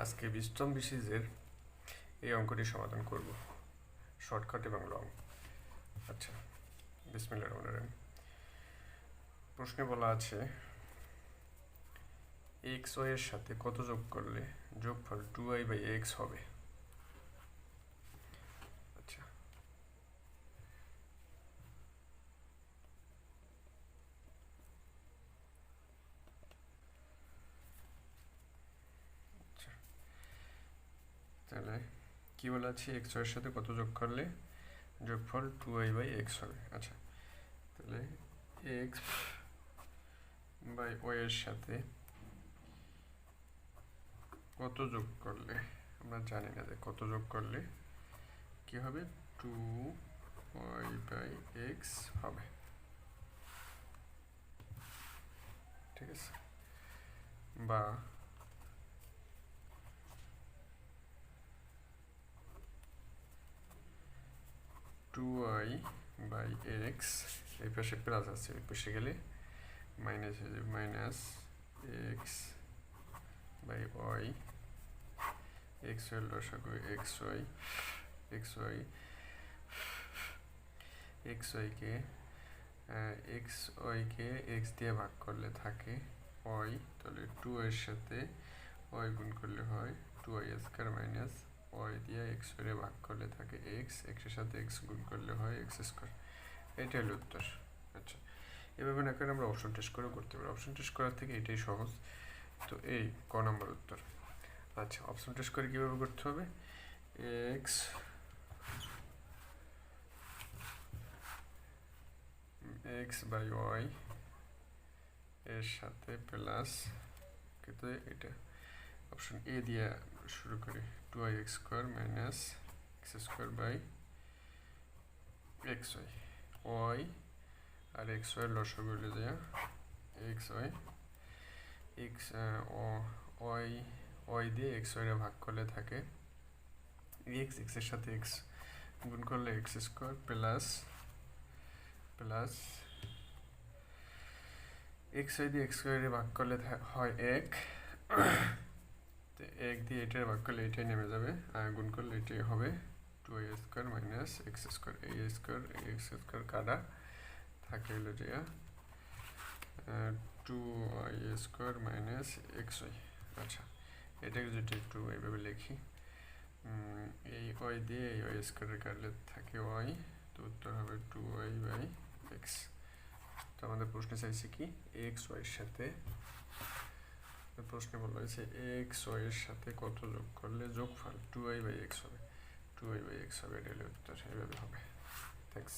আজকে 20তম বিসিজের এই অঙ্কটি সমাধান করব, শর্টকাট এবং লং। আচ্ছা, বিসমিল্লাহির রহমানির রহিম। প্রশ্নে বলা আছে এক্স ওয়াই এর সাথে কত যোগ করলে যোগফল 2y/x হবে। আচ্ছা, তাহলে কি বলা আছে এক্স ওয়াই এর সাথে কত যোগ করলে যোগফল 2y/x হবে। আচ্ছা, তাহলে এক্স বাই ওয়াই এর সাথে কত যোগ করলে, আমরা জানি না যে কত যোগ করলে কি হবে, 2y/x হবে। ঠিক আছে, বা টু ওয়াই বাই এক্স, এই পাশে প্লাস আছে, এই পাশে গেলে মাইনাস হয়ে যাবে, minus X by Y, x Y লসাগু X Y, x Y X ওয়াইকে এক্স দিয়ে ভাগ করলে থাকে ওয়াই, তাহলে 2 এর সাথে ওয়াই গুণ করলে হয় 2y² মাইনাস ওয়াই দিয়ে এক্স ওয়াই ভাগ করলে থাকে এক্স, এক্সের সাথে এক্স গুণ করলে হয় x²। এটাই হলো উত্তর। আচ্ছা, এভাবে না করে আমরা অপশন টেস্ট করে করতে পারি। অপশন টেস্ট করার থেকে এটাই সহজ। তো এই ক নম্বর উত্তর। আচ্ছা, অপশন টেস্ট করে কীভাবে করতে হবে, এক্স বাই ওয়াই এর সাথে প্লাস, কিন্তু এটা অপশন এ দিয়ে শুরু করি, 2y² minus x² by x y, y আর এক্স ওয়াই লসাগু হলে দেয়া x Y, x y y দিয়ে এক্স ওয়াইরে ভাগ করলে থাকে এক্স, এক্সের সাথে এক্স গুণ করলে x² plus plus x y দিয়ে এক্স ওয়াইরে ভাগ করলে হয় এক, তো এক দিয়ে এটার ভাগ করলে এটাই নেমে যাবে, আর গুণ করলে এটাই হবে 2y² মাইনাস x², x² কাটা থাকে হলো যে 2y² মাইনাস xy। আচ্ছা, এটাকে যদি একটু এইভাবে লিখি, এই ওয়াই দিয়ে এই y² কাটলে থাকে ওয়াই, তো উত্তর হবে 2y/x। তো আমাদের প্রশ্নে চাইছে কি এক্স ওয়াই এর সাথে, প্রশ্নে বলা হয়েছে এক্স ওয়াই এর সাথে কত যোগ করলে যোগফল 2y/x হবে, 2y/x হবে, এটা হলো উত্তর। এভাবে হবে। থ্যাংকস।